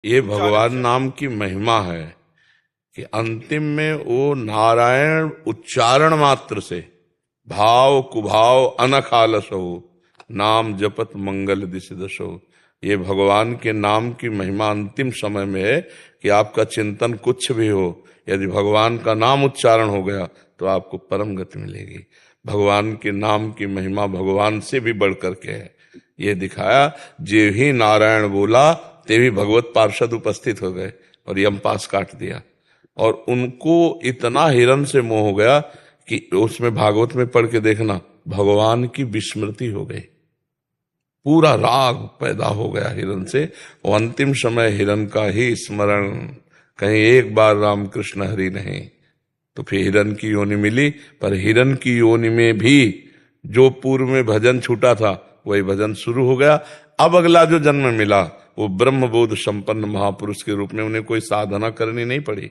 ये भगवान नाम की महिमा है कि अंतिम में वो नारायण उच्चारण मात्र से भाव कुभाव अनख आलस हो, नाम जपत मंगल दिस दशो। ये भगवान के नाम की महिमा अंतिम समय में है कि आपका चिंतन कुछ भी हो, यदि भगवान का नाम उच्चारण हो गया तो आपको परम गति मिलेगी। भगवान के नाम की महिमा भगवान से भी बढ़ करके है। ये दिखाया, जे ही नारायण बोला ते भी भगवत पार्षद उपस्थित हो गए और यम पास काट दिया। और उनको इतना हिरण से मोह हो गया कि उसमें भागवत में पढ़ के देखना, भगवान की विस्मृति हो गई, पूरा राग पैदा हो गया हिरण से। और अंतिम समय हिरण का ही स्मरण, कहीं एक बार रामकृष्ण हरि नहीं, तो फिर हिरण की योनि मिली। पर हिरण की योनि में भी जो पूर्व में भजन छूटा था वही भजन शुरू हो गया। अब अगला जो जन्म मिला वो ब्रह्मबोध संपन्न महापुरुष के रूप में, उन्हें कोई साधना करनी नहीं पड़ी।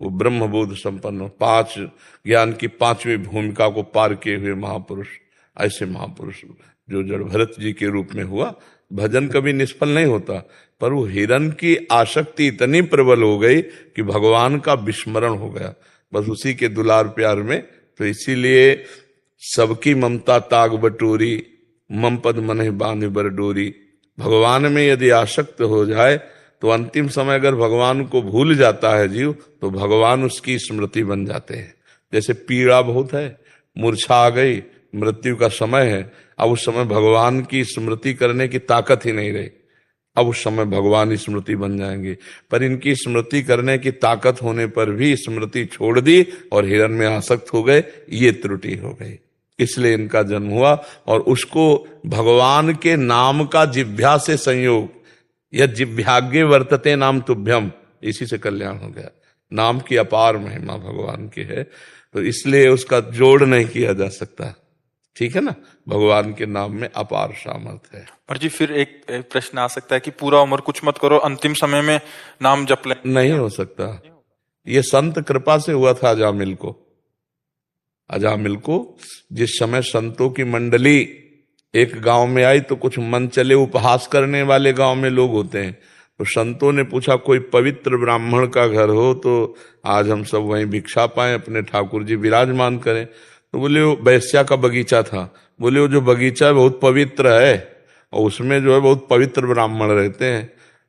वो ब्रह्मबोध संपन्न, पांच ज्ञान की पांचवी भूमिका को पार किए हुए महापुरुष, ऐसे महापुरुष जो जड़ भरत जी के रूप में हुआ। भजन कभी निष्फल नहीं होता, पर वो हिरण की आसक्ति इतनी प्रबल हो गई कि भगवान का विस्मरण हो गया बस उसी के दुलार प्यार में। तो इसीलिए सबकी ममता ताग बटोरी, मम पद मनहि बांधि बर डोरी। भगवान में यदि आसक्त हो जाए तो अंतिम समय अगर भगवान को भूल जाता है जीव, तो भगवान उसकी स्मृति बन जाते हैं। जैसे पीड़ा बहुत है, मूर्छा आ गई, मृत्यु का समय है, अब उस समय भगवान की स्मृति करने की ताकत ही नहीं रही, अब उस समय भगवान स्मृति बन जाएंगे। पर इनकी स्मृति करने की ताकत होने पर भी स्मृति छोड़ दी और हिरण में आसक्त हो गए, ये त्रुटि हो गई, इसलिए इनका जन्म हुआ। और उसको भगवान के नाम का जिह्वा से संयोग, यह जिह्वाग्ये वर्तते नाम तुभ्यम, इसी से कल्याण हो गया। नाम की अपार महिमा भगवान की है, तो इसलिए उसका जोड़ नहीं किया जा सकता। ठीक है ना, भगवान के नाम में अपार सामर्थ्य है। पर जी फिर एक प्रश्न आ सकता है कि पूरा उम्र कुछ मत करो, अंतिम समय में नाम जप ले। नहीं हो सकता। ये संत कृपा से हुआ था अजामिल को। अजामिल को जिस समय संतों की मंडली एक गांव में आई, तो कुछ मन चले उपहास करने वाले गांव में लोग होते हैं, तो संतों ने पूछा कोई पवित्र ब्राह्मण का घर हो तो आज हम सब वहीं भिक्षा पाएं, अपने ठाकुर जी विराजमान करें। तो बोले वो वैश्या का बगीचा था। बोले वो जो बगीचा है बहुत पवित्र है और उसमें जो है बहुत पवित्र ब्राह्मण रहते हैं।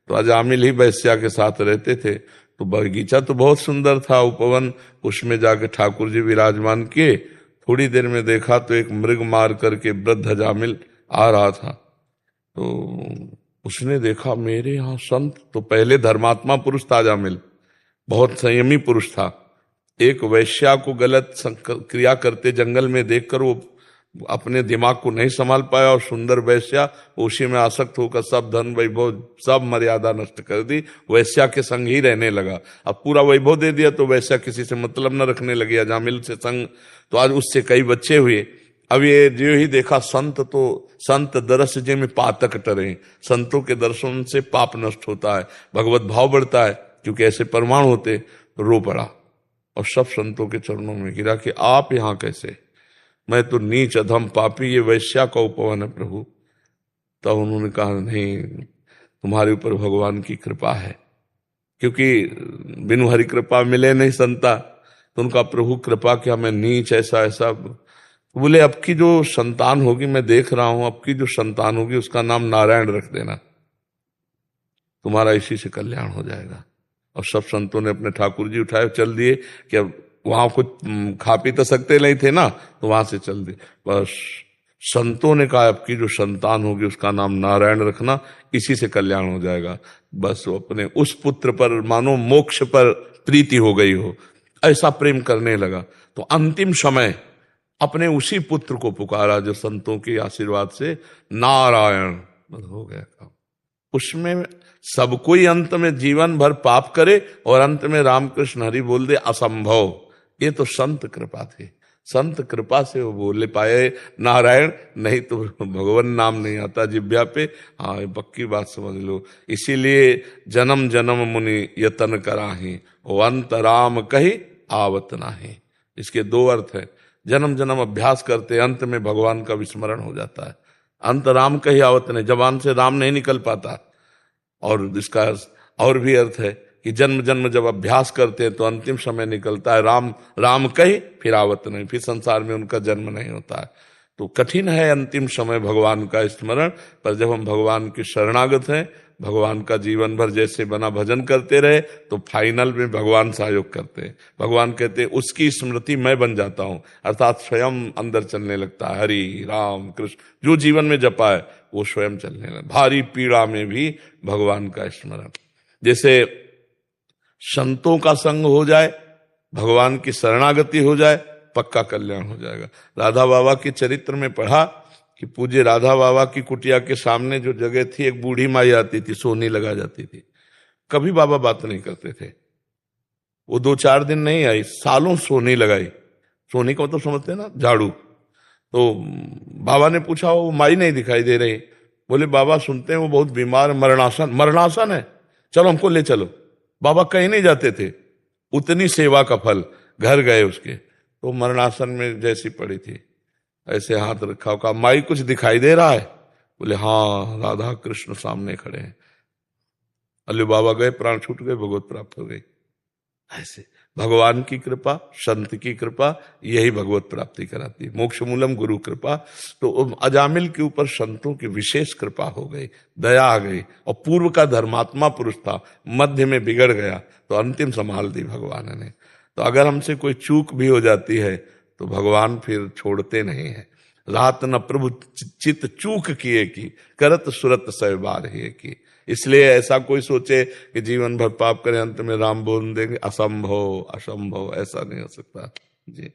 तो अजामिल ही वैश्या के साथ रहते थे। तो बगीचा तो बहुत सुंदर था, उपवन, उसमें जाके ठाकुर जी विराजमान किए। थोड़ी देर में देखा तो एक मृग मार करके वृद्ध अजामिल आ रहा था। तो उसने देखा मेरे यहाँ संत, तो पहले धर्मात्मा पुरुष था अजामिल, बहुत संयमी पुरुष था। एक वैश्या को गलत क्रिया करते जंगल में देखकर वो अपने दिमाग को नहीं संभाल पाया और सुंदर वैश्या, उसी में आसक्त होकर सब धन वैभव सब मर्यादा नष्ट कर दी, वैश्या के संग ही रहने लगा। अब पूरा वैभव दे दिया तो वैश्या किसी से मतलब न रखने लगी, अजामिल से संग। तो आज उससे कई बच्चे हुए। अब ये जो ही देखा संत, तो संत दरस जे में पातक टरे, संतों के दर्शन से पाप नष्ट होता है, भगवत भाव बढ़ता है, क्योंकि ऐसे प्रमाण होते। तो रो पड़ा और सब संतों के चरणों में गिरा कि आप यहाँ कैसे, मैं तो नीच अधम पापी, ये वैश्या का उपवन है प्रभु। तब उन्होंने कहा नहीं, तुम्हारे ऊपर भगवान की कृपा है, क्योंकि बिनु हरि कृपा मिले नहीं संता। तो उनका प्रभु कृपा किया, मैं नीच ऐसा ऐसा। बोले अब की जो संतान होगी, मैं देख रहा हूं, अब की जो संतान होगी उसका नाम नारायण रख देना, तुम्हारा इसी से कल्याण हो जाएगा। और सब संतों ने अपने ठाकुर जी उठाए चल दिए कि अब वहां कुछ खा पी तो सकते नहीं थे ना, तो वहां से चल दिए। बस संतों ने कहा अब की जो संतान होगी उसका नाम नारायण रखना, इसी से कल्याण हो जाएगा। बस वो अपने उस पुत्र पर मानो मोक्ष पर प्रीति हो गई हो, ऐसा प्रेम करने लगा। तो अंतिम समय अपने उसी पुत्र को पुकारा जो संतों के आशीर्वाद से नारायण हो गया काम। उसमें सब कोई अंत में जीवन भर पाप करे और अंत में रामकृष्ण हरि बोल दे, असंभव। ये तो संत कृपा थी, संत कृपा से वो बोले पाए नारायण, नहीं तो भगवान नाम नहीं आता जिह्वा पे। हाँ, पक्की बात समझ लो। इसीलिए जन्म जन्म मुनि यतन कराही, ओ अंत राम कही आवत नाही। इसके दो अर्थ है, जन्म जन्म अभ्यास करते अंत में भगवान का विस्मरण हो जाता है। अंत राम कही आवत नहीं, जबान से राम नहीं निकल पाता। और इसका और भी अर्थ है कि जन्म जन्म जब अभ्यास करते हैं तो अंतिम समय निकलता है राम राम कही फिर आवत नहीं, फिर संसार में उनका जन्म नहीं होता है। तो कठिन है अंतिम समय भगवान का स्मरण, पर जब हम भगवान के शरणागत हैं, भगवान का जीवन भर जैसे बना भजन करते रहे तो फाइनल में भगवान सहयोग करते हैं। भगवान कहते हैं उसकी स्मृति मैं बन जाता हूं, अर्थात स्वयं अंदर चलने लगता है। हरि राम कृष्ण जो जीवन में जपा है वो स्वयं चलने लगता, भारी पीड़ा में भी भगवान का स्मरण। जैसे संतों का संग हो जाए, भगवान की शरणागति हो जाए, पक्का कल्याण हो जाएगा। राधा बाबा के चरित्र में पढ़ा कि पूज्य राधा बाबा की कुटिया के सामने जो जगह थी, एक बूढ़ी माई आती थी, सोनी लगा जाती थी। कभी बाबा बात नहीं करते थे। वो 2-4 दिन नहीं आई, सालों सोनी लगाई। सोनी का मतलब समझते हैं ना, झाड़ू। तो बाबा ने पूछा वो माई नहीं दिखाई दे रही। बोले बाबा सुनते हैं वो बहुत बीमार, मरणासन। मरणासन है, चलो हमको ले चलो। बाबा कहीं नहीं जाते थे, उतनी सेवा का फल। घर गए उसके, तो मरणासन में जैसी पड़ी थी, ऐसे हाथ रखा, कहा माई कुछ दिखाई दे रहा है? बोले हाँ, राधा कृष्ण सामने खड़े हैं। अल्लू बाबा गए, प्राण छूट गए, भगवत प्राप्त हो गई। ऐसे भगवान की कृपा, संत की कृपा, यही भगवत प्राप्ति कराती है। मोक्ष मूलम गुरु कृपा। तो अजामिल के ऊपर संतों की विशेष कृपा हो गई, दया आ गई। और पूर्व का धर्मात्मा पुरुष था, मध्य में बिगड़ गया तो अंतिम संभाल दी भगवान ने। तो अगर हमसे कोई चूक भी हो जाती है तो भगवान फिर छोड़ते नहीं है। रात न प्रभु चित चूक किए की, करत सुरत सहबार ही की। इसलिए ऐसा कोई सोचे कि जीवन भर पाप करे, अंत में राम बोल देंगे, असंभव असंभव, ऐसा नहीं हो सकता जी।